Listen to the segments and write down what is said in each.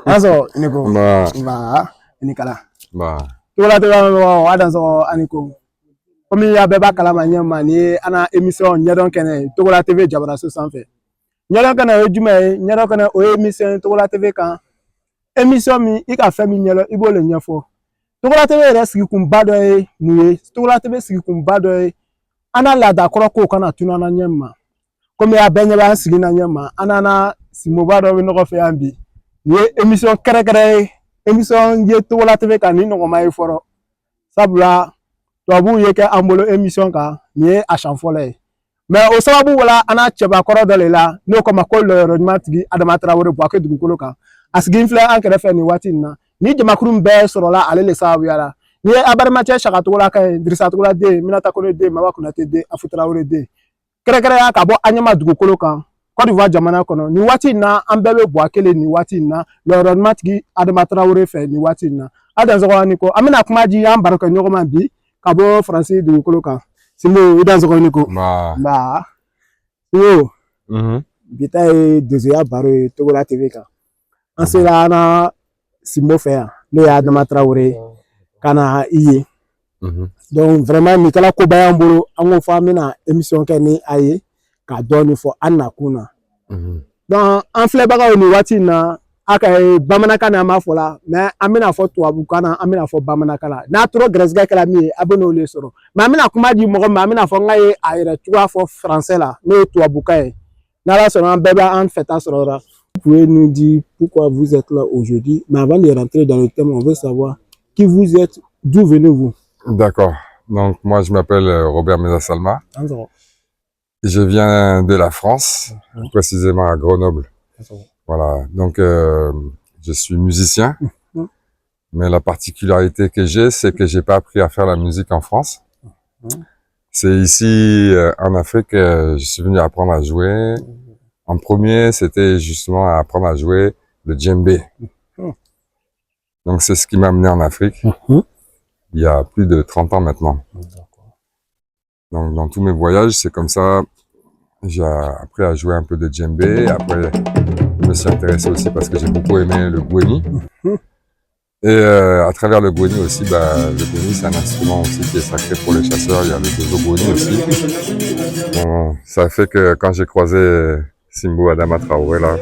Aso niko. Ba nikala. Ba. Tola tola wadan so aniko. Komi ya beba kala manyama ni ana émission nyadon kene Togola TV Jabara so sanfɛ. Nyadon kana o jume nyadon kana o émission Togola TV kan. Émission mi I ka fɛn min ɲɛlɔ I b'o le ɲɛfɔ. Togola TV yɛrɛ sigikun dɔ ye mun ye? Togola TV sigikun dɔ ye an n'a laada kɔrɔ kow kana tunu an na ɲɛ ma. Komi a bɛɛ ɲɛ b'an sigi na ɲɛ ma an n'an simoba dɔ bɛ ɲɔgɔn fɛ yan bi. Ni ye émission kɛrɛkɛrɛ ye émission ye Togola TV kan ni nɔgɔma ye fɔlɔ. Sabula tubabuw ye kɛ an bolo émission kan ni ye a siɲɛ fɔlɔ ye. Mais o sababu wala an n'a cɛbakɔrɔ dɔ de la n'o ko ma ko Lɔyɔrɔ ɲuman tigi Adama Tarawele Buwake dugukolo kan. A sigi filɛ an kɛrɛfɛ nin waati in na. Ni jamakulu bɛɛ sɔrɔla ale le sababuya la. Ni ye Abarimacɛ Saka Togola ka ye Dirisa Togola den Minata Kone den Maba Konate den Afu Tarawele den. Kɛrɛnkɛrɛnya ka bɔ Agnama dugukolo kan Côte d'Ivoire jamana kɔnɔ nin waati in na an bɛɛ bɛ Buwake le nin waati in na Lɔyɔrɔ ɲuman tigi Adama Tarawele fɛ nin waati in na. A dansɔgɔ ni ko an bɛna kuma di an barokɛ ɲɔgɔn ma bi ka bɔ Faransi dugukolo kan. Simbo I dansɔgɔ ni ko. Ba. Simbo. Bi ta ye donsoya baro ye Togola TV kan. An sera an na Simbo fɛ yan n'o ye Adama Tarawele ka na I ye. Donc vraiment nin kɛla koba y'an bolo an ko fɔ an bɛna émission kɛ ni a ye ka dɔɔni fɔ an nakun na. Donc an filɛbagaw nin waati in na a ka bamanankan na an b'a fɔ la mais an bɛna fɔ tubabukan na an bɛna fɔ bamanankan na n'a tora gɛrɛsɛgɛ kɛla min ye a bɛ n'o le sɔrɔ mais an bɛna kuma di mɔgɔ min ma an bɛna fɔ n ka ye a yɛrɛ cogoya fɔ français la n'o ye tubabukan ye n'Ala sɔnna an bɛɛ b'an fɛta sɔrɔ la. Vous pouvez nous dire pourquoi vous êtes là aujourd'hui, mais avant de rentrer dans le thème, on veut savoir qui vous êtes, d'où venez-vous? D'accord. Donc moi je m'appelle Robert Meza Salma. Je viens de la France, précisément à Grenoble. Voilà. Donc je suis musicien, mais la particularité que j'ai, c'est que j'ai pas appris à faire la musique en France. C'est ici en Afrique que je suis venu apprendre à jouer. En premier, c'était justement à apprendre à jouer le djembé. Donc c'est ce qui m'a amené en Afrique. Il y a plus de 30 ans maintenant. Donc dans tous mes voyages, c'est comme ça, j'ai appris à jouer un peu de djembé. Après, je me suis intéressé aussi parce que j'ai beaucoup aimé le gweni. Et à travers le gweni aussi, le gweni c'est un instrument aussi qui est sacré pour les chasseurs. Il y a le dozo gweni aussi. Bon, ça fait que quand j'ai croisé Simbo Adama Traoré là,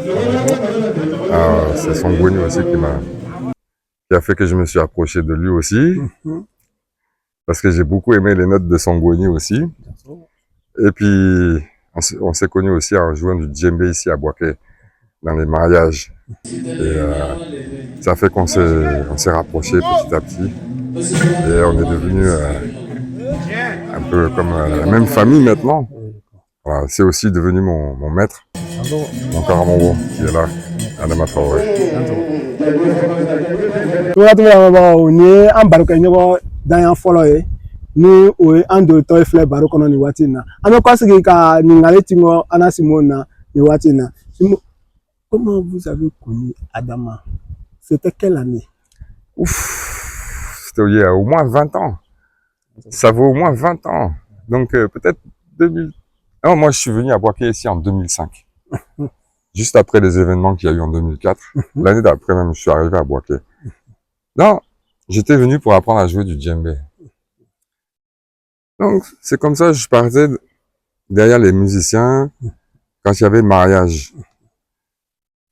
c'est son gweni aussi qui a fait que je me suis approché de lui aussi. Parce que j'ai beaucoup aimé les notes de son gweni aussi. Et puis, on s'est connus aussi en jouant du djembé ici à Buwake, dans les mariages. Et ça fait qu'on s'est rapprochés petit à petit. Et on est devenus un peu comme la même famille maintenant. Voilà, c'est aussi devenu mon maître, mon Karamoro, qui est là, Adama Traoré. Dan fɔlɔ ye ni o ye an don tɔ filɛ baro kɔnɔ nin waati in na an bɛ kɔsegi ka ɲininkali tingɔ an na Simon na nin waati in na. Comment vous avez connu Adama? C'était quelle année? C'était il y a au moins 20 ans. Ça vaut au moins 20 ans. Donc peut-être 2000. Non, moi je suis venu à Buwake ici en 2005. Juste après les événements qu'il y a eu en 2004. L'année d'après même, je suis arrivé à Buwake. Non. J'étais venu pour apprendre à jouer du djembé. Donc, c'est comme ça que je partais derrière les musiciens quand il y avait mariage.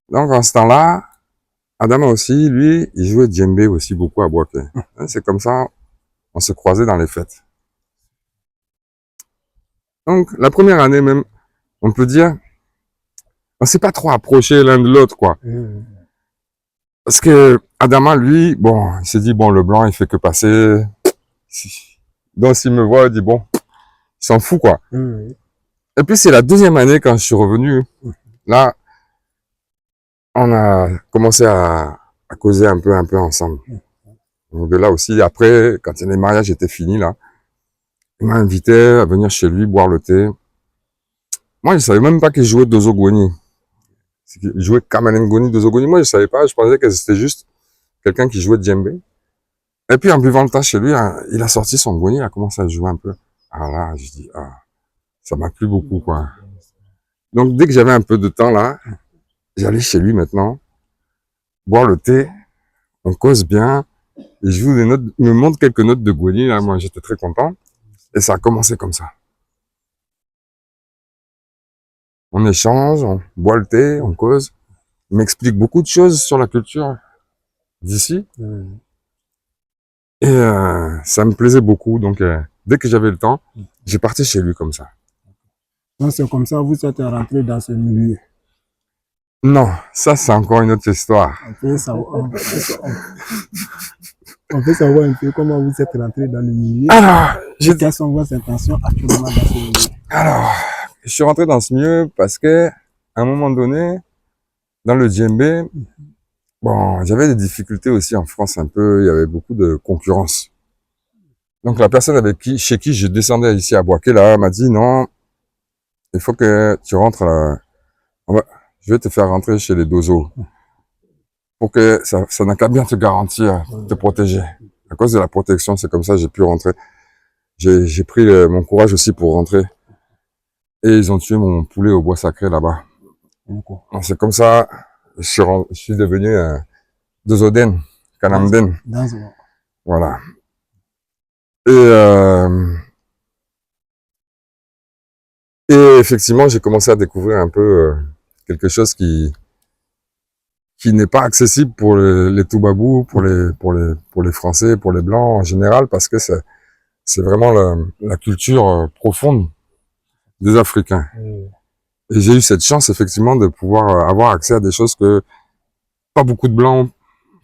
Donc, en ce temps-là, Adama aussi, lui, il jouait djembé aussi beaucoup à Buwake. C'est comme ça, on se croisait dans les fêtes. Donc, la première année même, on peut dire, on s'est pas trop approché l'un de l'autre, quoi. Parce que Adama, lui, bon, il s'est dit, bon, le blanc, il fait que passer. Donc, s'il me voit, il dit, bon, il s'en fout, quoi. Et puis, c'est la deuxième année, quand je suis revenu, là, on a commencé à causer un peu ensemble. Donc, de là aussi, après, quand les mariages étaient finis, là, il m'a invité à venir chez lui, boire le thé. Moi, je savais même pas qu'il jouait dozo gweni. Il jouait Kamalengoni, dozo gweni. Moi, je savais pas, je pensais que c'était juste quelqu'un qui jouait djembé. Et puis, en buvant le temps chez lui, il a sorti son gweni, il a commencé à jouer un peu. Alors là, je dis, ça m'a plu beaucoup, quoi. Donc, dès que j'avais un peu de temps, là, j'allais chez lui maintenant. boire le thé, on cause bien, et je joue des notes, il me montre quelques notes de Gweli, là, moi j'étais très content, et ça a commencé comme ça. On échange, on boit le thé, on cause, il m'explique beaucoup de choses sur la culture d'ici, et ça me plaisait beaucoup, donc dès que j'avais le temps, j'ai parti chez lui comme ça. Donc c'est comme ça que vous êtes rentré dans ce milieu. Non, ça c'est encore une autre histoire. On peut savoir un peu comment vous êtes rentré dans le milieu. Alors, quelles sont vos intentions actuellement dans ce milieu? Alors, je suis rentré dans ce milieu parce que, à un moment donné, dans le djembé, bon, j'avais des difficultés aussi en France un peu, il y avait beaucoup de concurrence. Donc la personne chez qui je descendais ici à Boaké, là, m'a dit non, il faut que tu rentres là. Je vais te faire rentrer chez les dozos. Pour que ça n'a qu'à bien te garantir, te protéger. À cause de la protection, c'est comme ça que j'ai pu rentrer. J'ai pris mon courage aussi pour rentrer. Et ils ont tué mon poulet au bois sacré là-bas. C'est comme ça, je suis devenu Dozoden, Kanamden. Voilà. Et effectivement, j'ai commencé à découvrir un peu quelque chose qui n'est pas accessible pour les Toubabous, pour les Français, pour les Blancs en général, parce que c'est vraiment la culture profonde des Africains. Et j'ai eu cette chance, effectivement, de pouvoir avoir accès à des choses que pas beaucoup de Blancs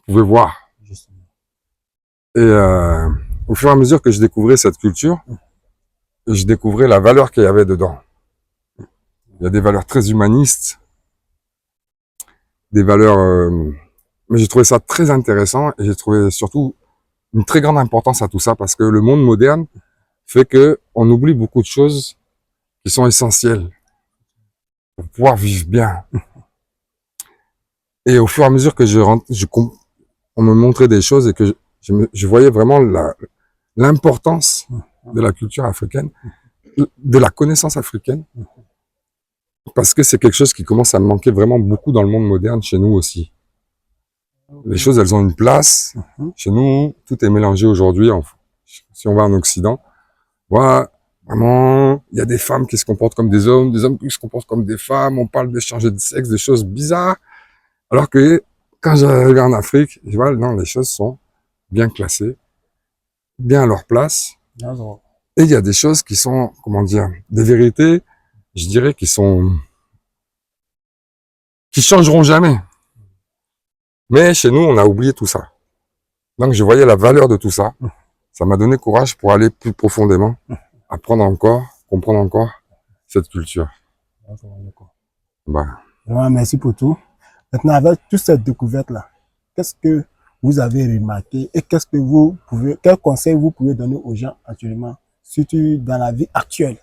pouvaient voir. Et au fur et à mesure que je découvrais cette culture, je découvrais la valeur qu'il y avait dedans. Il y a des valeurs très humanistes, des valeurs... mais j'ai trouvé ça très intéressant et j'ai trouvé surtout une très grande importance à tout ça parce que le monde moderne fait que on oublie beaucoup de choses qui sont essentielles pour pouvoir vivre bien. Et au fur et à mesure que on me montrait des choses et que je voyais vraiment l'importance de la culture africaine, de la connaissance africaine, parce que c'est quelque chose qui commence à me manquer vraiment beaucoup dans le monde moderne chez nous aussi. Les choses, elles ont une place. Chez nous, tout est mélangé aujourd'hui. Si on va en Occident, voilà, vraiment, il y a des femmes qui se comportent comme des hommes qui se comportent comme des femmes. On parle de changer de sexe, des choses bizarres. Alors que quand j'arrive en Afrique, je vois, non, les choses sont bien classées, bien à leur place. Et il y a des choses qui sont, comment dire, des vérités, je dirais, qui changeront jamais. Mais chez nous, on a oublié tout ça. Donc, je voyais la valeur de tout ça. Ça m'a donné courage pour aller plus profondément, apprendre encore, comprendre encore cette culture. Bah. Merci pour tout. Maintenant, avec toute cette découverte-là, qu'est-ce que vous avez remarqué et quel conseil vous pouvez donner aux gens actuellement, surtout dans la vie actuelle?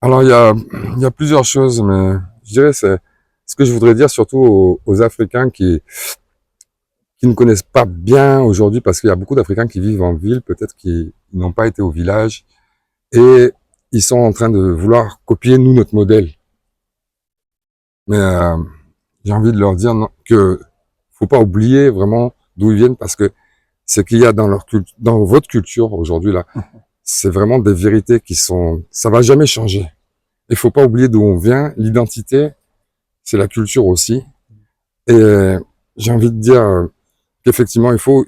Alors, il y a plusieurs choses, mais je dirais c'est ce que je voudrais dire surtout aux Africains qui ne connaissent pas bien aujourd'hui, parce qu'il y a beaucoup d'Africains qui vivent en ville, peut-être qu'ils n'ont pas été au village, et ils sont en train de vouloir copier, nous, notre modèle. Mais j'ai envie de leur dire que faut pas oublier vraiment d'où ils viennent, parce que ce qu'il y a dans votre culture aujourd'hui, là, c'est vraiment des vérités ça va jamais changer. Il faut pas oublier d'où on vient. L'identité, c'est la culture aussi. Et j'ai envie de dire qu'effectivement, il faut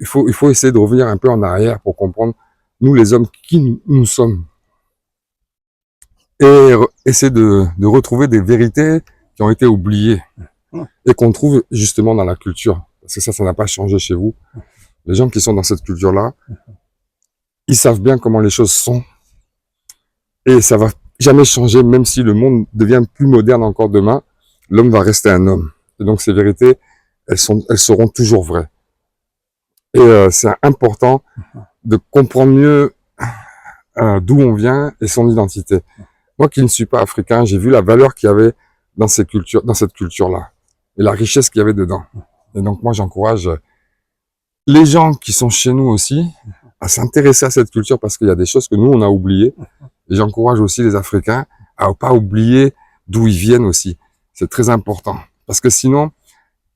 essayer de revenir un peu en arrière pour comprendre, nous les hommes, qui nous sommes. Et essayer de retrouver des vérités qui ont été oubliées et qu'on trouve justement dans la culture. Parce que ça n'a pas changé chez vous. Les gens qui sont dans cette culture-là, ils savent bien comment les choses sont. Et ça va jamais changer, même si le monde devient plus moderne encore demain, l'homme va rester un homme. Et donc ces vérités, elles seront toujours vraies. Et c'est important de comprendre mieux d'où on vient et son identité. Moi qui ne suis pas africain, j'ai vu la valeur qu'il y avait dans cette culture-là, et la richesse qu'il y avait dedans. Et donc moi j'encourage les gens qui sont chez nous aussi à s'intéresser à cette culture, parce qu'il y a des choses que nous on a oubliées. Et j'encourage aussi les Africains à ne pas oublier d'où ils viennent aussi. C'est très important. Parce que sinon,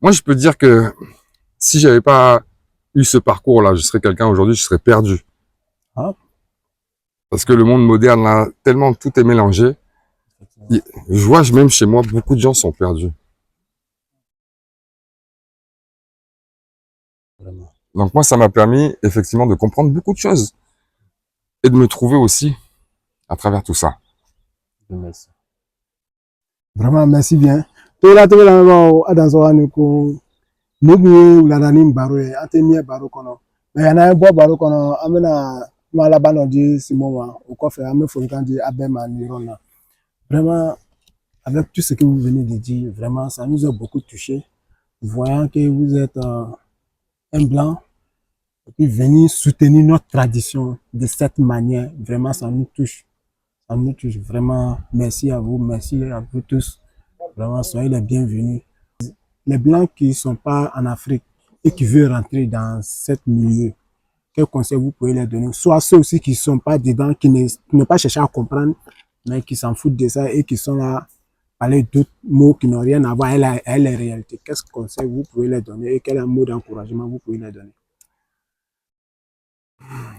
Moi, je peux dire que si j'avais pas eu ce parcours-là, je serais quelqu'un aujourd'hui, je serais perdu. Ah. Parce que le monde moderne, là, tellement tout est mélangé. Je vois, même chez moi, beaucoup de gens sont perdus. Vraiment. Donc moi, ça m'a permis effectivement de comprendre beaucoup de choses et de me trouver aussi à travers tout ça. Merci. Vraiment, merci bien. Tola tola ma adanso aniko mubi uladani baro e atemi baro kono. Mais yana bo baro kono amena mala bano di simoma au coffre ame fonkan di abema nirona. Vraiment, avec tout ce que vous venez de dire, vraiment, ça nous a beaucoup touché. Voyant que vous êtes un blanc, et puis venir soutenir notre tradition de cette manière, vraiment, ça nous touche. Ça nous touche. Vraiment, merci à vous tous. Vraiment, soyez les bienvenus. Les blancs qui ne sont pas en Afrique et qui veulent rentrer dans ce milieu, quel conseil vous pouvez leur donner? Soit ceux aussi qui ne sont pas dedans, qui n'ont pas cherché à comprendre, mais qui s'en foutent de ça et qui sont là parler d'autres mots qui n'ont rien à voir avec la réalité. Qu'est-ce que conseil vous pouvez leur donner et quel mot d'encouragement vous pouvez leur donner?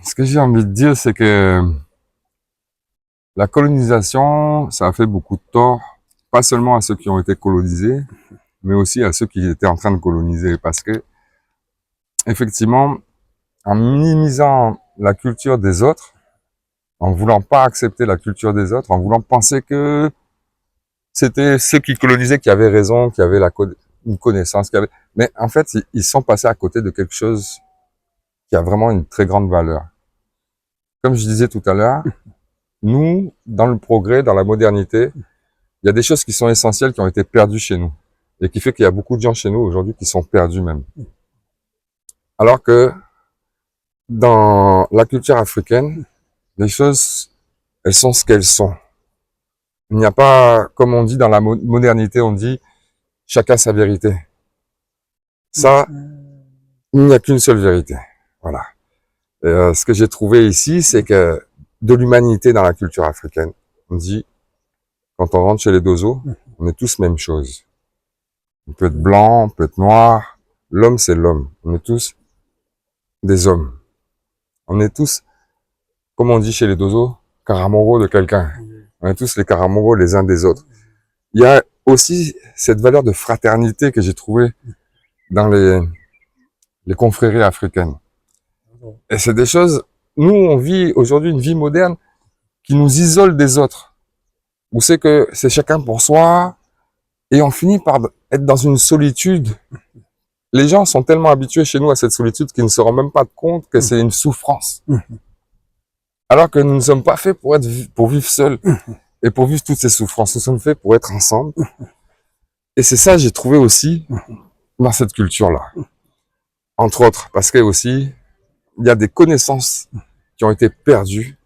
Ce que j'ai envie de dire, c'est que la colonisation, ça a fait beaucoup de tort, pas seulement à ceux qui ont été colonisés, mais aussi à ceux qui étaient en train de coloniser. Parce que, effectivement, en minimisant la culture des autres, en voulant pas accepter la culture des autres, en voulant penser que c'était ceux qui colonisaient qui avaient raison, qui avaient une connaissance, mais en fait, ils sont passés à côté de quelque chose qui a vraiment une très grande valeur. Comme je disais tout à l'heure, nous, dans le progrès, dans la modernité, il y a des choses qui sont essentielles qui ont été perdues chez nous. Et qui fait qu'il y a beaucoup de gens chez nous aujourd'hui qui sont perdus même. Alors que dans la culture africaine, les choses, elles sont ce qu'elles sont. Il n'y a pas, comme on dit dans la modernité, on dit chacun sa vérité. Ça, il n'y a qu'une seule vérité. Voilà. Et, ce que j'ai trouvé ici, c'est que de l'humanité dans la culture africaine, on dit, quand on rentre chez les Dozo, on est tous même chose. On peut être blanc, on peut être noir. L'homme, c'est l'homme. On est tous des hommes. On est tous, comme on dit chez les Dozo, Karamoro de quelqu'un. On est tous les Karamoro les uns des autres. Il y a aussi cette valeur de fraternité que j'ai trouvée dans les confréries africaines. Et c'est des choses, nous, on vit aujourd'hui une vie moderne qui nous isole des autres. Où c'est que c'est chacun pour soi, et on finit par être dans une solitude. Les gens sont tellement habitués chez nous à cette solitude qu'ils ne se rendent même pas compte que c'est une souffrance. Alors que nous ne sommes pas faits pour vivre seuls et pour vivre toutes ces souffrances. Nous sommes faits pour être ensemble. Et c'est ça que j'ai trouvé aussi dans cette culture-là. Entre autres, parce que aussi, il y a des connaissances qui ont été perdues.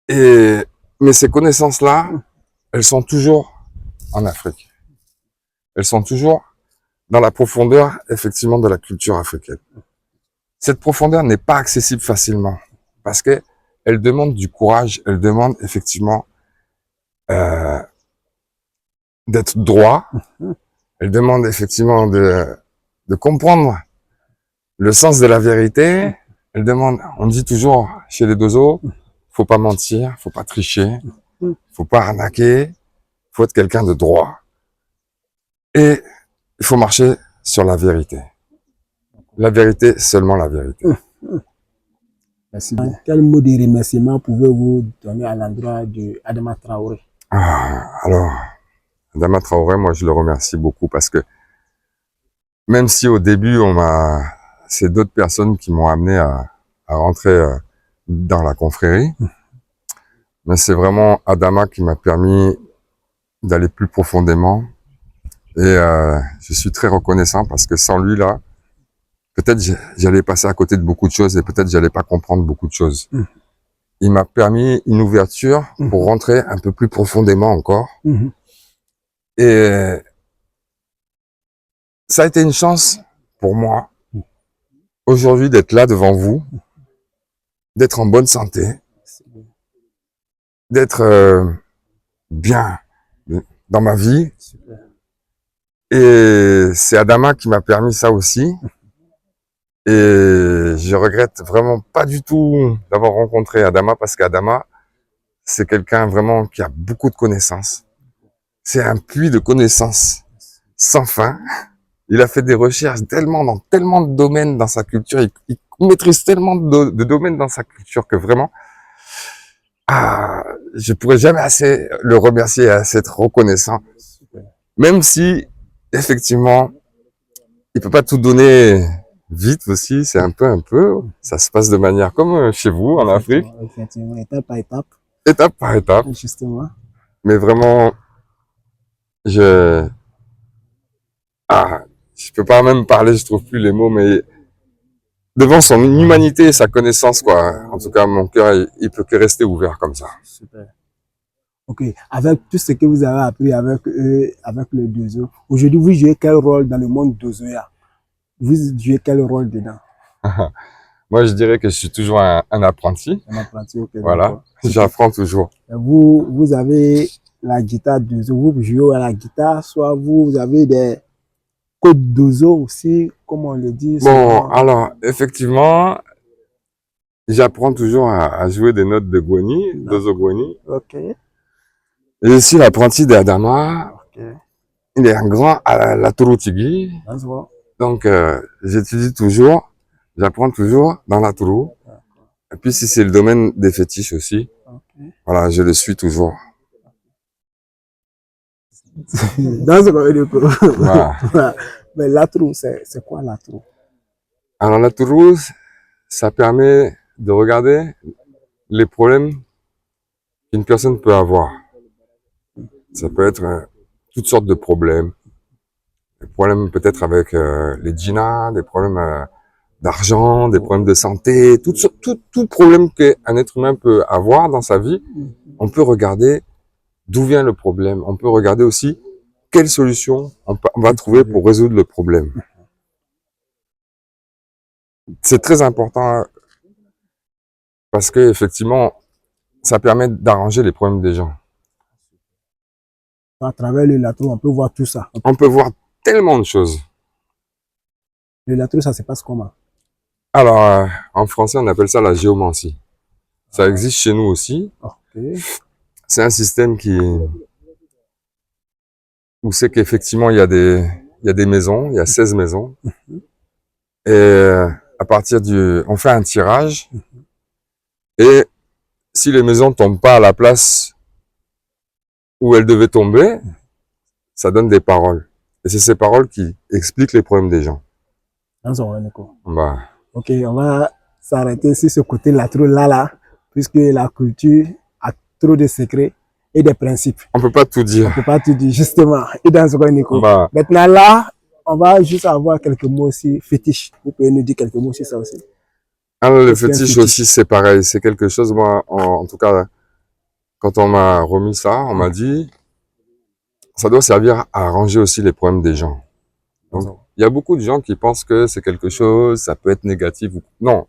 Mais ces connaissances-là, elles sont toujours en Afrique. Elles sont toujours dans la profondeur, effectivement, de la culture africaine. Cette profondeur n'est pas accessible facilement parce que elle demande du courage, elle demande effectivement d'être droit, elle demande effectivement de comprendre le sens de la vérité, elle demande, on dit toujours chez les Dozo, faut pas mentir, faut pas tricher, faut pas arnaquer, faut être quelqu'un de droit. Et il faut marcher sur la vérité. La vérité, seulement la vérité. Merci bien. Quel mot de remerciement pouvez-vous donner à l'endroit de Adama Traoré? Alors, Adama Traoré, moi je le remercie beaucoup parce que même si au début c'est d'autres personnes qui m'ont amené à rentrer dans la confrérie, mais c'est vraiment Adama qui m'a permis d'aller plus profondément et je suis très reconnaissant parce que sans lui là, peut-être j'allais passer à côté de beaucoup de choses et peut-être j'allais pas comprendre beaucoup de choses. Il m'a permis une ouverture pour rentrer un peu plus profondément encore. Et ça a été une chance pour moi aujourd'hui d'être là devant vous, d'être en bonne santé, d'être bien dans ma vie Et c'est Adama qui m'a permis ça aussi. Et je regrette vraiment pas du tout d'avoir rencontré Adama parce qu'Adama, c'est quelqu'un vraiment qui a beaucoup de connaissances. C'est un puits de connaissances sans fin. Il a fait des recherches dans tellement de domaines dans sa culture. Il maîtrise tellement de domaines dans sa culture que vraiment, je pourrais jamais assez le remercier et assez être reconnaissant. Même si, effectivement, il peut pas tout donner vite aussi, c'est un peu, ça se passe de manière comme chez vous, en Afrique. Effectivement, étape par étape. Étape par étape. Justement. Mais vraiment, je peux pas même parler, je trouve plus les mots, mais devant son humanité et sa connaissance, quoi. En tout cas, mon cœur, il peut que rester ouvert comme ça. Super. Ok. Avec tout ce que vous avez appris avec eux, avec le Dozo, aujourd'hui, vous jouez quel rôle dans le monde Dozoya? Vous jouez quel rôle dedans? Moi, je dirais que je suis toujours un apprenti. Un apprenti, ok. Voilà. J'apprends toujours. Vous avez la guitare Dozo, vous jouez à la guitare, soit vous avez des codes Dozo aussi, comme on le dit. Bon, alors, effectivement, j'apprends toujours à jouer des notes de Gwoni, Dozo Gwoni. Ok. Et aussi l'apprenti d'Adama. Okay. Il est un grand à la Turutigi. Donc, j'étudie toujours, j'apprends toujours dans la Tourou. Et puis, si c'est le domaine des fétiches aussi, voilà, je le suis toujours. Voilà. Mais la Tourou, c'est quoi la Tourou? Alors, la Tourou, ça permet de regarder les problèmes qu'une personne peut avoir. Ça peut être toutes sortes de problèmes. Des problèmes peut-être avec les djinns, des problèmes d'argent, des problèmes de santé, tout problème qu'un être humain peut avoir dans sa vie, on peut regarder d'où vient le problème. On peut regarder aussi quelle solution on va trouver pour résoudre le problème. C'est très important parce que effectivement, ça permet d'arranger les problèmes des gens. À travers le latro, on peut voir tout ça. On peut voir tellement de choses. Le latro, ça se passe comment? Alors, en français, on appelle ça la géomancie. Ça existe chez nous aussi. Okay. C'est un système où c'est qu'effectivement, il y a des maisons, il y a 16 maisons. Et à partir on fait un tirage. Et si les maisons tombent pas à la place où elles devaient tomber, ça donne des paroles. Et c'est ces paroles qui expliquent les problèmes des gens. Bah. Ok, on va s'arrêter sur ce côté là, puisque la culture a trop de secrets et des principes. On peut pas tout dire. On peut pas tout dire, justement. Et dans ce cas, Nico. Bah. Maintenant là, on va juste avoir quelques mots aussi fétiches. Vous pouvez nous dire quelques mots sur ça aussi? Alors, le fétiche aussi, c'est pareil. C'est quelque chose, moi, en tout cas, quand on m'a remis ça, on m'a dit, ça doit servir à arranger aussi les problèmes des gens. Donc, il y a beaucoup de gens qui pensent que c'est quelque chose, ça peut être négatif. Non.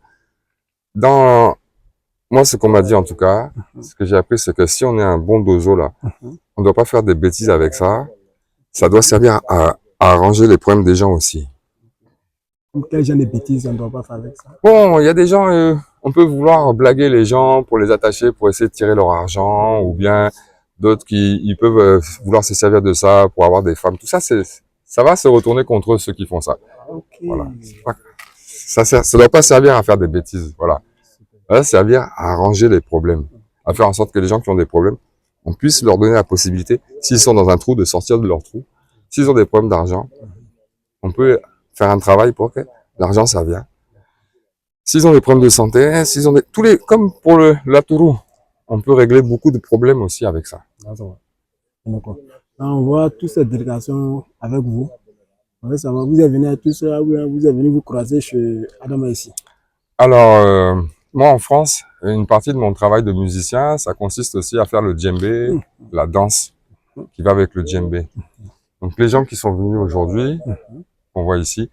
Moi, ce qu'on m'a dit en tout cas, ce que j'ai appris, c'est que si on est un bon dozo là, on ne doit pas faire des bêtises avec ça. Ça doit servir à arranger les problèmes des gens aussi. Quel genre de bêtises on ne doit pas faire avec ça? Bon, il y a des gens, on peut vouloir blaguer les gens pour les attacher, pour essayer de tirer leur argent, ou bien d'autres qui peuvent vouloir se servir de ça pour avoir des femmes. Tout ça, ça va se retourner contre ceux qui font ça. Okay. Voilà. Ça doit pas servir à faire des bêtises. Voilà. Ça va servir à arranger les problèmes, à faire en sorte que les gens qui ont des problèmes, on puisse leur donner la possibilité, s'ils sont dans un trou, de sortir de leur trou. S'ils ont des problèmes d'argent, on peut faire un travail pour que l'argent, ça vient. S'ils ont des problèmes de santé, s'ils ont comme pour la Tourou, on peut régler beaucoup de problèmes aussi avec ça. D'accord. On voit toute cette délégation avec vous. On veut savoir, vous êtes venu à tout ça, vous êtes venu vous croiser chez Adama ici? Alors, moi en France, une partie de mon travail de musicien, ça consiste aussi à faire le djembé, la danse qui va avec le djembé. Donc les gens qui sont venus aujourd'hui, qu'on voit ici,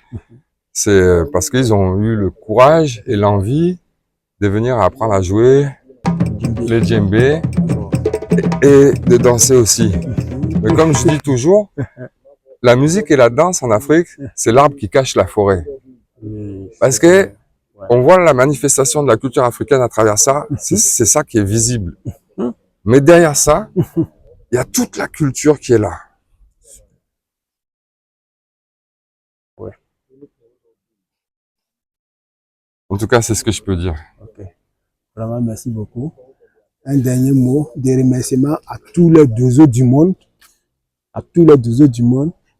c'est parce qu'ils ont eu le courage et l'envie de venir apprendre à jouer les djembés et de danser aussi. Mais comme je dis toujours, la musique et la danse en Afrique, c'est l'arbre qui cache la forêt. Parce que on voit la manifestation de la culture africaine à travers ça, c'est ça qui est visible. Mais derrière ça, il y a toute la culture qui est là. Ouais. En tout cas, c'est ce que je peux dire. Ok. Vraiment, merci beaucoup. Un dernier mot de remerciement à tous les douzeaux du monde,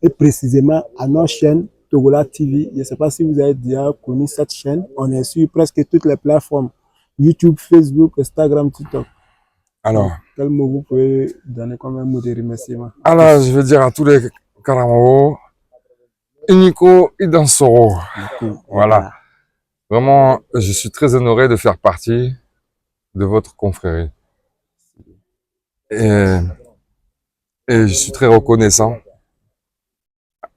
et précisément à notre chaîne Togola TV. Je ne sais pas si vous avez déjà connu cette chaîne. On est sur presque toutes les plateformes. YouTube, Facebook, Instagram, TikTok. Alors, quel mot vous pouvez donner comme un mot de remerciement? Alors, je veux dire à tous les Karamoko, Iniko Idansoro. Voilà. Vraiment, je suis très honoré de faire partie de votre confrérie. Et je suis très reconnaissant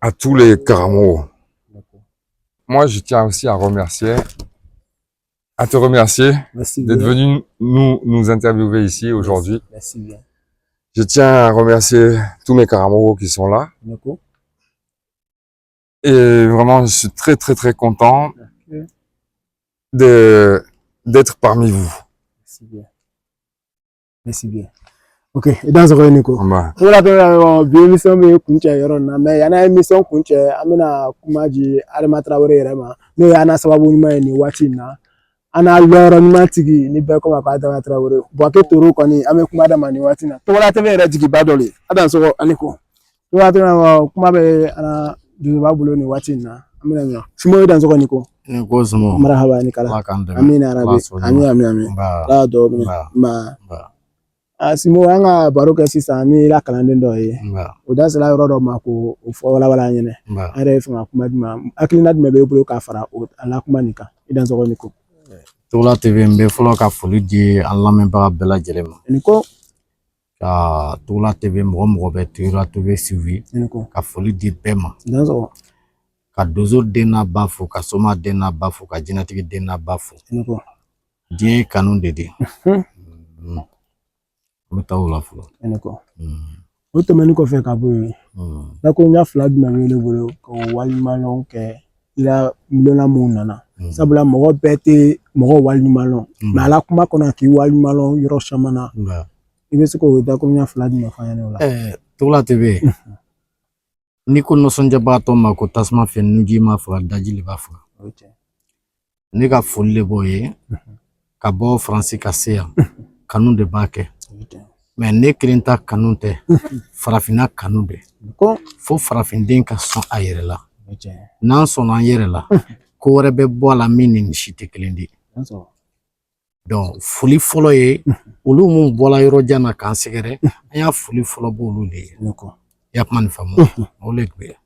à tous les Karamoko. Moi, je tiens aussi à te remercier d'être venu nous interviewer ici aujourd'hui. Merci bien. Je tiens à remercier tous mes Karamoko qui sont là. Et vraiment, je suis très, très, très content d'être parmi vous. Merci bien. Merci bien. Ok, dans ce cas, Nico. Voilà, bien émission mais kunche yoro na mais yana émission kunche amina kumaji Adama Traoré rema no yana sababu ni wati na ana loro ni matigi ni be ko ma Adama Traoré bo ke toro ko ni ame kuma Adama ni wati na to wala tebe re jigi badoli adan so aniko to wala tebe kuma be ana du babulo ni wati na amina mi simo dan so niko ko sumo marhaba ni kala amina rabbi amin la do ma Simo anga baroke sisa ni la kalanden do ye o da sala yoro do ma ko o fo wala nyene are fa kuma dima akilina dima be bolo ka fara o ala kuma nika idan so niko Togola TV mbe folo ka foli di Allah men ba bela jelema niko ka Togola TV mo be Togola TV suivi ka foli di bema idan so ka dozo dena bafu ka soma dena bafu ka jinatigi dena bafu niko die kanun dede Metaola flo eneko o to meni ko fe ka bo na ko nya flag me wele bolo ko wali malon ke ila milona mo nana sabula mo bete mo wali malon ma ala kuma kona ki wali malon yoro shamana ibe se ko da ko nya flag me fa yana wala Togola TV ni ko no sonja ba to ma ko tasma fe nuji ma fa daji le ba fa ni ka folle boye ka bo français ka seya kanun de bake mais ne kirinta kanun tɛ farafina kanu de fo farafinden ka sɔn a yɛrɛ la n'an sɔnna an yɛrɛ la ko wɛrɛ bɛ bɔ a la min ni si tɛ kelen de donc foli fɔlɔ ye olu mun bɔla yɔrɔ jan na k'an sɛgɛrɛ an y'a foli fɔlɔ bɔ olu de ye i y'a kuma nin faamu o le tun bɛ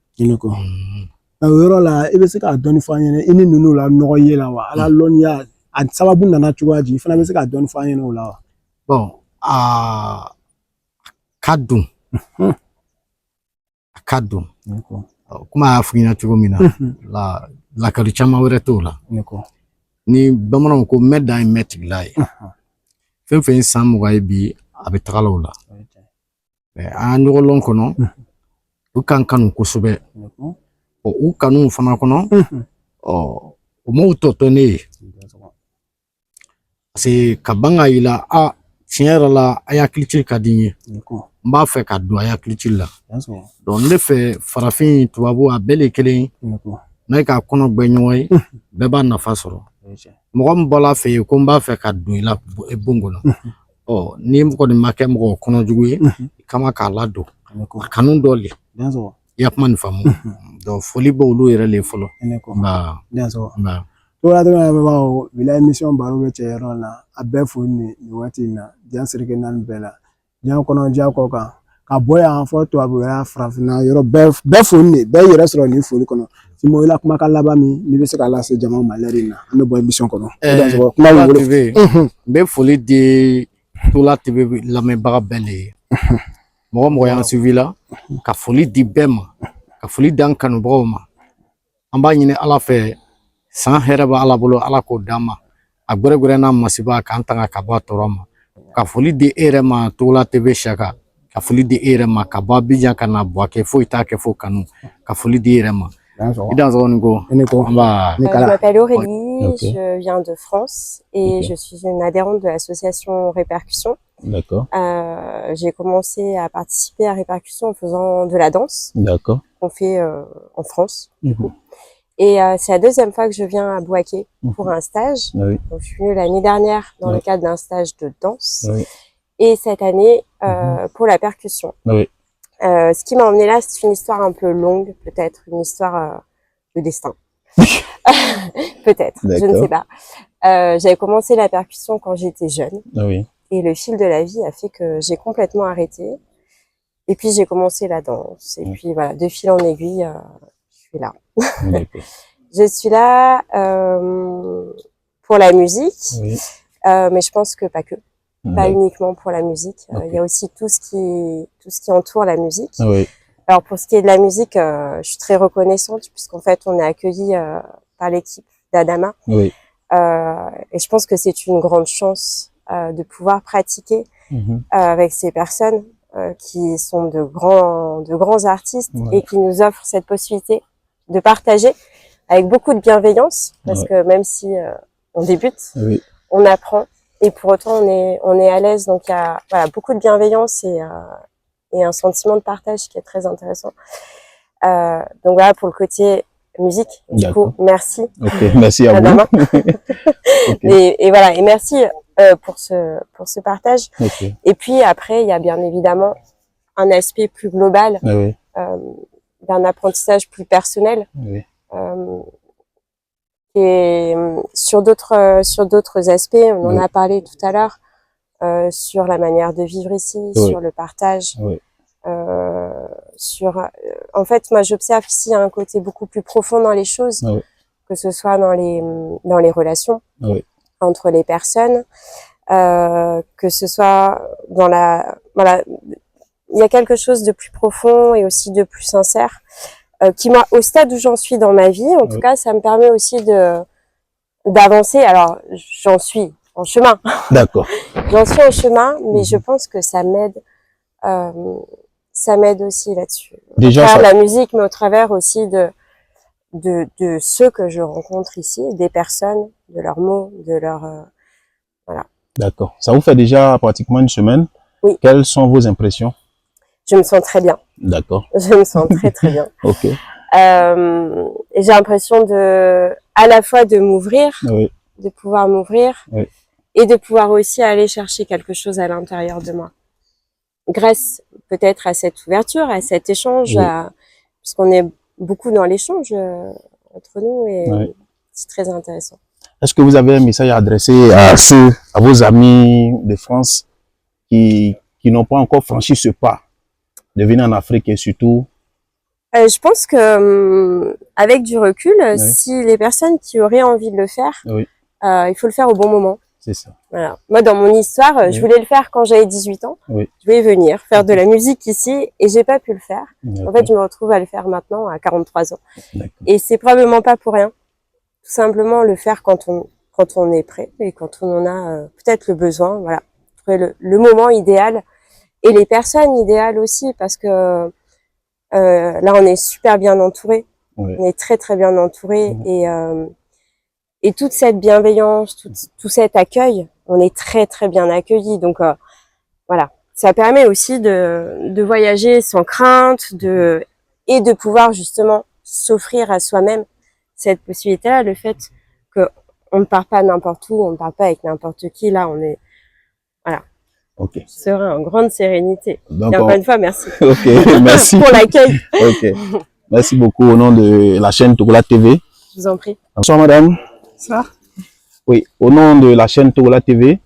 o yɔrɔ la i bɛ se k'a dɔɔni fɔ an ɲɛna i ni ninnu la nɔgɔ ye la wa ala lɔnniya a sababu nana cogoya di i fana bɛ se k'a dɔɔni fɔ an ɲɛna o la wa bon kadun kadun kuma y'a fɔ ɲɛna cogo min na lakari caman wɛrɛ t'o la ni bamananw ko mɛ dan ye mɛ tigila ye fɛn fɛn san 20 ye bi a bɛ tagala o la an ɲɔgɔn lɔn kɔnɔ u kan kanu kosɛbɛ u kanu fana kɔnɔ o m'o tɔtɔ ne ye parce que ka ban ka yila tiɲɛ yɛrɛ la a hakili ci ka di n ye n b'a fɛ ka don a hakili ci la donc ne fɛ farafin tubabu a bɛɛ le kelen n'a ka kɔnɔ gbɛ ɲɔgɔn ye bɛɛ b'a nafa sɔrɔ mɔgɔ min bɔla fɛ yen ko n b'a fɛ ka don i la bon kɔnɔ ni kɔni ma kɛ mɔgɔ kɔnɔjugu ye i kama k'a ladon a kanu dɔ le i y'a kuma nin faamu donc foli bɛ olu yɛrɛ le fɔlɔ Togola TV lamɛnbagaw bila émission baro bɛ cɛ yɔrɔ la a bɛɛ fo ni waati in na diɲɛ serike naani bɛɛ la diɲɛ kɔnɔ diɲɛ kɔ kan ka bɔ yan fɔ tubabu ya farafinna yɔrɔ bɛɛ fo ni bɛɛ yɛrɛ sɔrɔ nin foli kɔnɔ Simo i la kumakan laban min n'i bɛ se k'a lase jama ma l'heure in na an bɛ bɔ émission kɔnɔ Togola TV n bɛ foli di Togola TV lamɛnbaga bɛɛ le ye mɔgɔ mɔgɔ y'an suivi la ka foli di bɛɛ ma ka foli di an kanubagaw ma an b'a ɲini Ala fɛ san hɛrɛ bɛ Ala bolo Ala k'o d'an ma a gwɛrɛgwɛrɛ n'a masiba k'an tanga ka bɔ a tɔɔrɔ ma ka foli di e yɛrɛ ma Togola TV Saka ka foli di e yɛrɛ ma ka bɔ Abidjan ka na Buaké foyi t'a kɛ fo Kano ka foli di e yɛrɛ ma i dansɔgɔ ni ko an b'a Je m'appelle Aurélie, Ok. je viens de France et Ok. je suis une adhérente de l'association Répercussion. D'accord. J'ai commencé à participer à Répercussion en faisant de la danse D'accord. qu'on fait en France. Mhm. Et c'est la deuxième fois que je viens à Buaké pour un stage. Oui. Donc, je suis venue l'année dernière dans le Oui. cadre d'un stage de danse Oui. et cette année pour la percussion. Oui. Ce qui m'a emmené là, c'est une histoire un peu longue, peut-être une histoire de destin. Peut-être, je ne D'accord. sais pas. J'avais commencé la percussion quand j'étais jeune Oui. et le fil de la vie a fait que j'ai complètement arrêté. Et puis j'ai commencé la danse et puis voilà, de fil en aiguille, je suis là. D'accord. Je suis là pour la musique, Oui. mais je pense que pas que. Pas D'accord. uniquement pour la musique. Ok. Il y a aussi tout ce qui entoure la musique. Oui. Alors pour ce qui est de la musique, je suis très reconnaissante puisqu'en fait on est accueillis par l'équipe d'Adama. Oui. Et je pense que c'est une grande chance de pouvoir pratiquer Mhm. avec ces personnes qui sont de grands artistes Ouais. et qui nous offrent cette possibilité de partager avec beaucoup de bienveillance parce Ouais. que même si on débute, Oui. on apprend et pour autant on est à l'aise. Donc il y a voilà, beaucoup de bienveillance et un sentiment de partage qui est très intéressant. Donc voilà pour le côté musique. Du D'accord. coup, merci. Ok, merci à vous. Adama. Ok. Et voilà, et merci pour ce partage. Ok. Et puis après, il y a bien évidemment un aspect plus global Oui. d'un apprentissage plus personnel. Oui. Et sur d'autres aspects, on en Oui. a parlé tout à l'heure, sur la manière de vivre ici, Oui. sur le partage, Oui. en fait, moi j'observe qu'ici il y a un côté beaucoup plus profond dans les choses, Oui. que ce soit dans les relations Oui. entre les personnes, que ce soit dans voilà, il y a quelque chose de plus profond et aussi de plus sincère, qui moi, au stade où j'en suis dans ma vie, en tout Oui. cas, ça me permet aussi d'avancer. Alors, j'en suis en chemin. D'accord. J'en suis en chemin, mais je pense que ça m'aide aussi là-dessus. Déjà, Au travers ça- de la musique, mais au travers aussi de ceux que je rencontre ici, des personnes, de leurs mots, de leurs D'accord. Ça vous fait déjà pratiquement une semaine. Oui. Quelles sont vos impressions? je me sens très bien. D'accord. Je me sens très très bien. Ok. Et j'ai l'impression à la fois de m'ouvrir, Oui. de pouvoir m'ouvrir, Oui. et de pouvoir aussi aller chercher quelque chose à l'intérieur de moi. Grâce peut-être à cette ouverture, à cet échange, Oui. puisqu'on est beaucoup dans l'échange entre nous et Oui. c'est très intéressant. Est-ce que vous avez un message à adresser à vos amis de France qui n'ont pas encore franchi ce pas de venir en Afrique et surtout? Je pense que avec du recul, Oui. si les personnes qui auraient envie de le faire, Oui. il faut le faire au bon moment. C'est ça. Voilà. Moi, dans mon histoire, Oui. je voulais le faire quand j'avais 18 ans. Oui. Je voulais venir faire de la musique ici et j'ai pas pu le faire. En D'accord. fait, je me retrouve à le faire maintenant à 43 ans. D'accord. Et c'est probablement pas pour rien. Tout simplement le faire quand on est prêt et quand on en a peut-être le besoin. Voilà. Trouver le moment idéal et les personnes idéales aussi parce que là, on est super bien entouré. Oui. On est très très bien entouré et toute cette bienveillance, tout cet accueil, on est très très bien accueillis. Donc voilà, ça permet aussi de voyager sans crainte, et de pouvoir justement s'offrir à soi-même cette possibilité-là, le fait que on ne part pas n'importe où, on ne part pas avec n'importe qui. Là, on est voilà, Ok. serein, en grande sérénité. Donc, Et encore une fois, merci. Ok, merci. Pour l'accueil. Ok. Merci beaucoup au nom de la chaîne Togola TV. Je vous en prie. Bonsoir madame. Bonsoir. Oui, au nom de la chaîne Togola TV,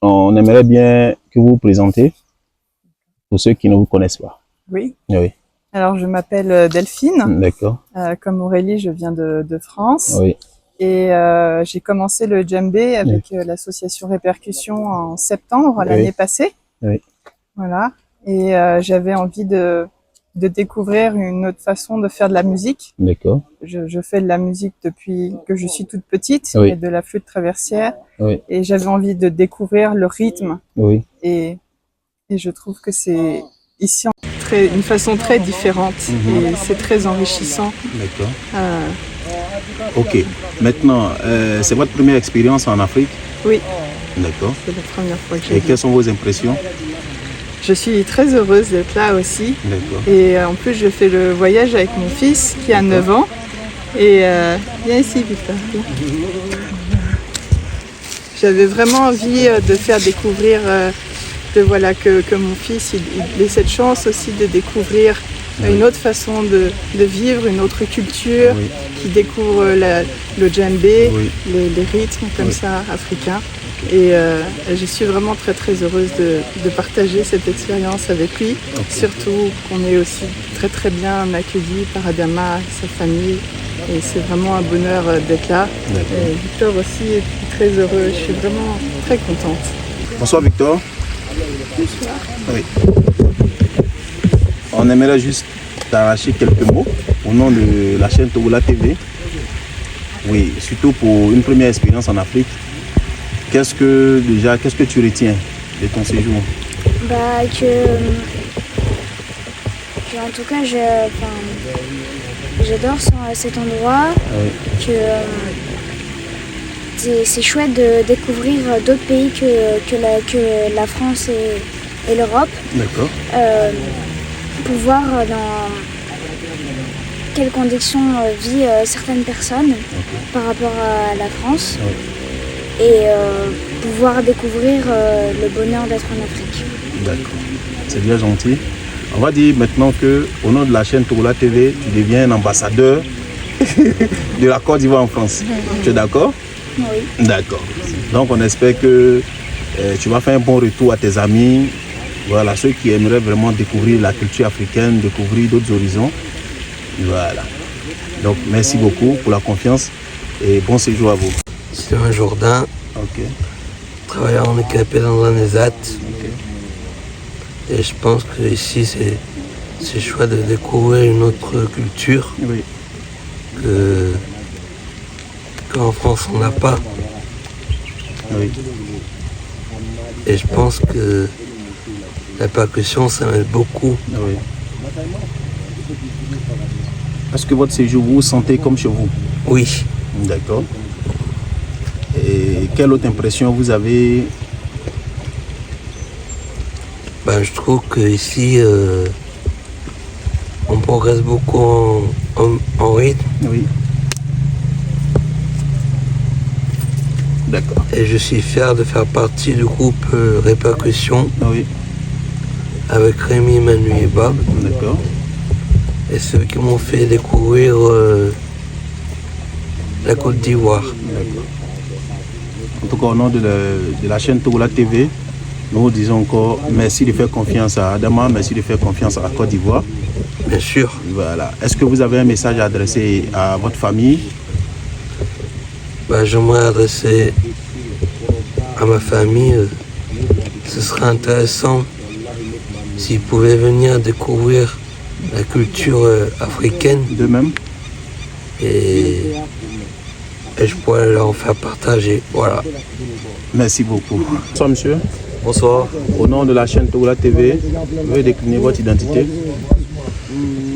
on aimerait bien que vous vous présentez pour ceux qui ne vous connaissent pas. Oui. Oui, Alors, je m'appelle Delphine. d'accord. Comme Aurélie, je viens de France. Oui, Et j'ai commencé le djembé avec l'association Répercussion en septembre Oui. l'année passée. Oui. Voilà. Et j'avais envie de découvrir une autre façon de faire de la musique. d'accord. Je fais de la musique depuis que je suis toute petite, Oui. et de la flûte traversière. Oui, Et j'avais envie de découvrir le rythme oui, et Et je trouve que c'est ici une façon très différente et c'est très enrichissant. D'accord. Ok. Maintenant, c'est votre première expérience en Afrique? Oui. D'accord. C'est la première fois que Et quelles sont vos impressions? Je suis très heureuse d'être là aussi. D'accord. Et en plus, je fais le voyage avec mon fils qui a 9 ans. Et viens ici, Victor. J'avais vraiment envie de faire découvrir, que mon fils il ait cette chance aussi de découvrir une autre façon de vivre, une autre culture, qui découvre le djembé, les rythmes comme ça africains. Et je suis vraiment très très heureuse de partager cette expérience avec lui. Surtout qu'on est aussi très très bien accueillis par Adama et sa famille. Et c'est vraiment un bonheur d'être là. Et Victor aussi est très heureux. Je suis vraiment très contente. Bonsoir Victor. Bonsoir. Oui. On aimerait juste t'arracher quelques mots au nom de la chaîne Togola TV. Oui, surtout pour une première expérience en Afrique. Qu'est-ce que tu retiens de ton séjour? En tout cas, j'adore cet endroit. C'est chouette de découvrir d'autres pays que la France et l'Europe. D'accord. Pour voir dans quelles conditions vivent certaines personnes par rapport à la France. Et pouvoir découvrir le bonheur d'être en Afrique. D'accord, c'est bien gentil. On va dire maintenant qu'au nom de la chaîne Togola TV, tu deviens un ambassadeur de la Côte d'Ivoire en France. Tu es d'accord? Oui. D'accord. Donc on espère que tu vas faire un bon retour à tes amis, voilà, ceux qui aimeraient vraiment découvrir la culture africaine, découvrir d'autres horizons. Voilà. Donc merci beaucoup pour la confiance et bon séjour à vous. C'est un Jourdain, travailleur handicapé dans un ESAT. Et je pense que ici c'est chouette de découvrir une autre culture qu'en France on n'a pas. Et je pense que la percussion ça m'aide beaucoup. Est-ce que votre séjour vous sentez comme chez vous? Oui. D'accord. Et quelle autre impression vous avez? Je trouve qu'ici, on progresse beaucoup en rythme. Oui. D'accord. Et je suis fier de faire partie du groupe Répercussion. Oui. Avec Rémi, Manu et Bob. D'accord. Et ceux qui m'ont fait découvrir la Côte d'Ivoire. D'accord. En tout cas, au nom de la chaîne Togola TV, nous disons encore merci de faire confiance à Adama, merci de faire confiance à la Côte d'Ivoire. Bien sûr. Voilà. Est-ce que vous avez un message à adresser à votre famille? J'aimerais adresser à ma famille. Ce serait intéressant s'ils pouvaient venir découvrir la culture africaine. De même. Et je pourrais leur en faire partager. Voilà. Merci beaucoup. Bonsoir monsieur. Bonsoir. Au nom de la chaîne Togola TV, veuillez décliner votre identité.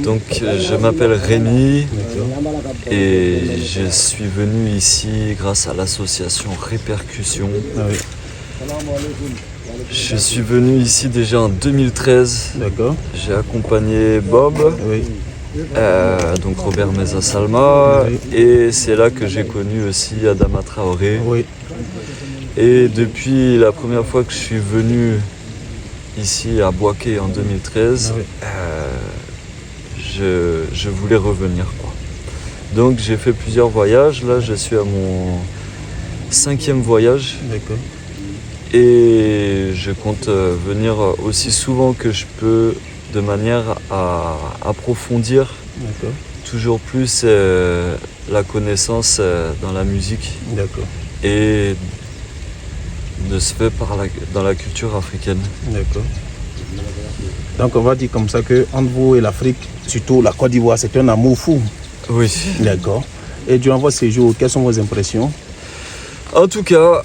Donc je m'appelle Rémi et je suis venu ici grâce à l'association Répercussion. Je suis venu ici déjà en 2013. D'accord. J'ai accompagné Bob, donc Robert Meza Salma, et c'est là que j'ai connu aussi Adama Traoré. Et depuis la première fois que je suis venu ici à Bouaké en 2013, je voulais revenir, quoi. Donc j'ai fait plusieurs voyages. Là je suis à mon 5e voyage. D'accord. Et je compte venir aussi souvent que je peux, de manière à approfondir toujours plus la connaissance dans la musique. D'accord. Et de se faire dans la culture africaine. D'accord. Donc on va dire comme ça que entre vous et l'Afrique, surtout la Côte d'Ivoire, c'est un amour fou. Oui. D'accord. Et durant votre séjour, quelles sont vos impressions? En tout cas,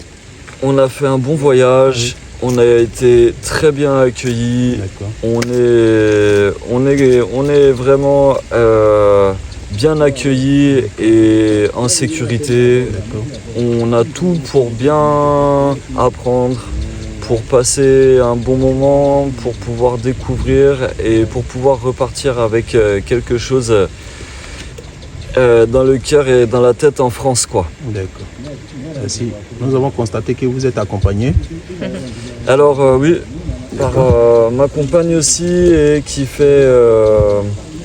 on a fait un bon voyage On a été très bien accueillis. On est vraiment bien accueillis et en sécurité. On a tout pour bien apprendre, pour passer un bon moment, pour pouvoir découvrir et pour pouvoir repartir avec quelque chose dans le cœur et dans la tête en France, quoi. D'accord. Merci. Nous avons constaté que vous êtes accompagné. Alors oui, par ma compagne aussi, et qui fait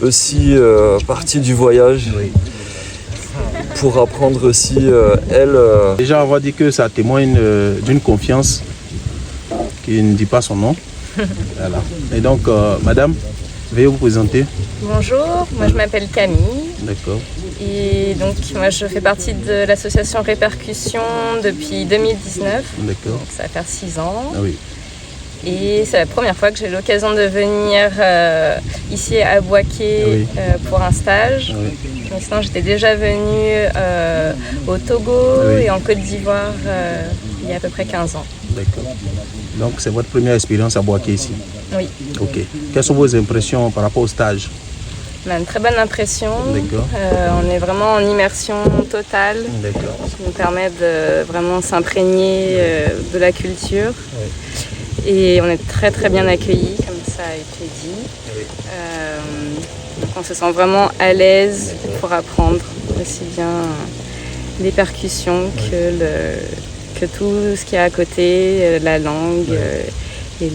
aussi partie du voyage. Oui. Pour apprendre aussi, elle... Déjà, on va dire que ça témoigne d'une confiance qui ne dit pas son nom. Voilà. Et donc, madame, veuillez vous présenter. Bonjour, moi je m'appelle Camille. D'accord. Et donc moi je fais partie de l'association Répercussion depuis 2019. D'accord. Ça va faire 6 ans. Ah oui. Et c'est la première fois que j'ai l'occasion de venir ici à Bouaké pour un stage. Oui. Mais sinon j'étais déjà venue au Togo et en Côte d'Ivoire il y a à peu près 15 ans. D'accord. Donc c'est votre première expérience à Bouaké ici? Oui. Ok. Quelles sont vos impressions par rapport au stage? On a une très bonne impression. D'accord. On est vraiment en immersion totale. D'accord. Qui nous permet de vraiment s'imprégner de la culture. Oui. Et on est très très bien accueillis, comme ça a été dit. Oui. Donc on se sent vraiment à l'aise pour apprendre aussi bien les percussions que tout ce qu'il y a à côté, la langue et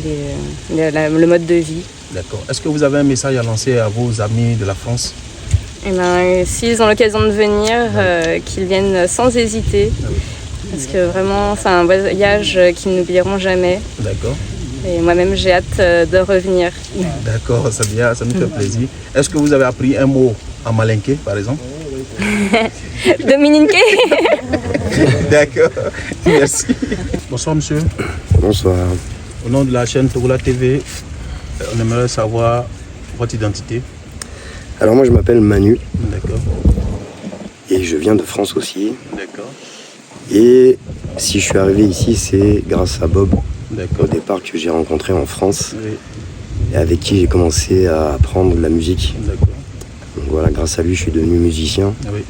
le mode de vie. D'accord. Est-ce que vous avez un message à lancer à vos amis de la France? Eh ben, s'ils ont l'occasion de venir, qu'ils viennent sans hésiter. Parce que vraiment, c'est un voyage qu'ils n'oublieront jamais. D'accord. Et moi-même, j'ai hâte de revenir. D'accord, c'est bien, ça nous fait plaisir. Est-ce que vous avez appris un mot en malinké, par exemple? Dominique. D'accord, merci. Bonsoir, monsieur. Bonsoir. Au nom de la chaîne Togola TV, on aimerait savoir votre identité. Alors moi, je m'appelle Manu. D'accord. Et je viens de France aussi. D'accord. Et si je suis arrivé ici, c'est grâce à Bob, au départ, que j'ai rencontré en France, oui. et avec qui j'ai commencé à apprendre la musique. D'accord. Donc voilà, grâce à lui, je suis devenu musicien. Oui.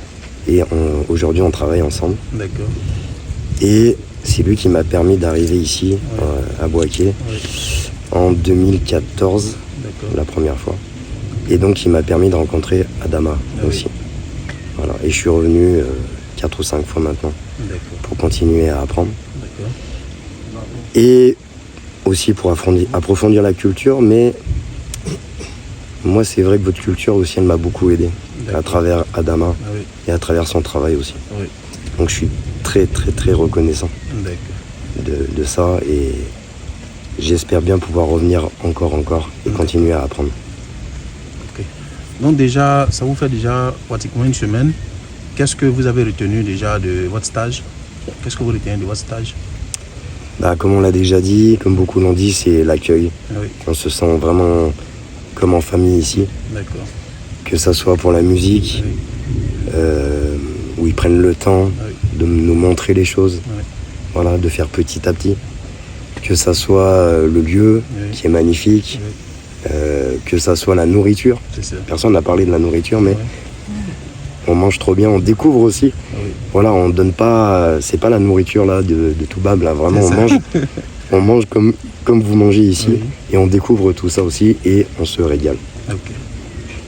Et aujourd'hui, on travaille ensemble. D'accord. Et c'est lui qui m'a permis d'arriver ici, à Bouaké, en 2014, la première fois. Et donc, il m'a permis de rencontrer Adama aussi. Voilà. Et je suis revenu 4 ou 5 fois maintenant pour continuer à apprendre. Et aussi pour approfondir la culture, mais moi c'est vrai que votre culture aussi elle m'a beaucoup aidé à travers Adama et à travers son travail aussi. Donc je suis très très très reconnaissant de ça et j'espère bien pouvoir revenir encore et continuer à apprendre. Donc déjà, ça vous fait déjà pratiquement une semaine. Qu'est-ce que vous avez retenu déjà de votre stage? Qu'est-ce que vous retenez de votre stage? Comme on l'a déjà dit, comme beaucoup l'ont dit, c'est l'accueil. Oui. On se sent vraiment comme en famille ici. D'accord. Que ça soit pour la musique, où ils prennent le temps de nous montrer les choses, voilà, de faire petit à petit. Que ça soit le lieu qui est magnifique, que ça soit la nourriture. Personne n'a parlé de la nourriture, mais on mange trop bien, on découvre aussi. Voilà, on donne pas, c'est pas la nourriture là de tout bab là, vraiment on mange comme vous mangez ici et on découvre tout ça aussi et on se régale.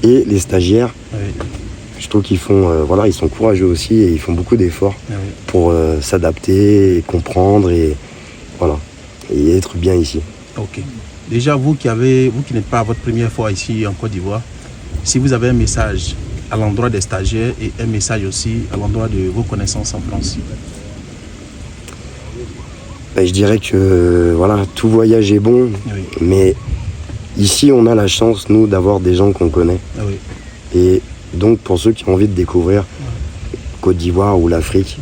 Et les stagiaires, je trouve qu'ils font, ils sont courageux aussi et ils font beaucoup d'efforts pour s'adapter et comprendre et voilà et être bien ici. Ok. Déjà vous qui n'êtes pas à votre première fois ici en Côte d'Ivoire, si vous avez un message à l'endroit des stagiaires et un message aussi à l'endroit de vos connaissances en France. Je dirais que voilà, tout voyage est bon, mais ici on a la chance nous d'avoir des gens qu'on connaît. Et donc pour ceux qui ont envie de découvrir Côte d'Ivoire ou l'Afrique,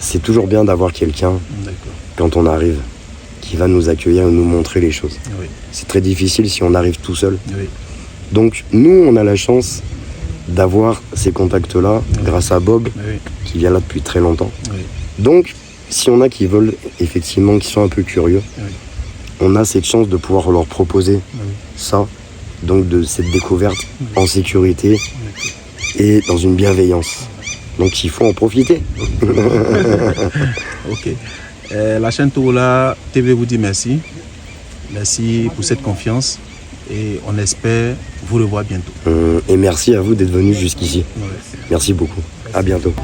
c'est toujours bien d'avoir quelqu'un quand on arrive qui va nous accueillir et nous montrer les choses. C'est très difficile si on arrive tout seul. Donc nous on a la chance d'avoir ces contacts-là grâce à Bob qui vient là depuis très longtemps. Donc si on a qui veulent, effectivement, qui sont un peu curieux, on a cette chance de pouvoir leur proposer ça, donc de cette découverte en sécurité et dans une bienveillance. Donc il faut en profiter. Ok. La chaîne Togola TV vous dit merci. Merci pour cette confiance et on espère vous revoir bientôt. Et merci à vous d'être venus jusqu'ici. Merci beaucoup. À bientôt.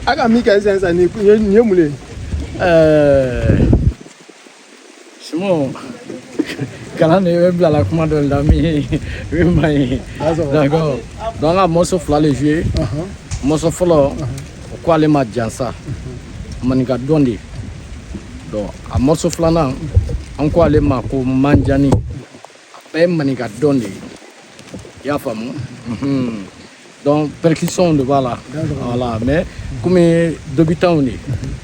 Aga mi ka sensa ni mule. Simon, kalan de bɛ bila la kuma dɔ la min ye ma ye. D'accord. Donc an ka morceau fila le jouer. Morceau fɔlɔ o ko ale ma jansa. Maninka dɔn de. Donc a morceau filanan an ko ale ma ko manjani. A bɛɛ ye maninka dɔn de. I y'a faamu? Donc percussion de b'a la. Voilà, mais komi débutant de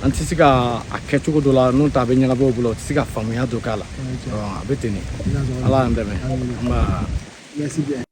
an tɛ se ka a kɛ cogo dɔ la n'o tɛ a bɛ ɲɛnabɔ u bolo o tɛ se ka faamuya dɔ k'a la. A bɛ ten de. Ala y'an dɛmɛ. Merci bien.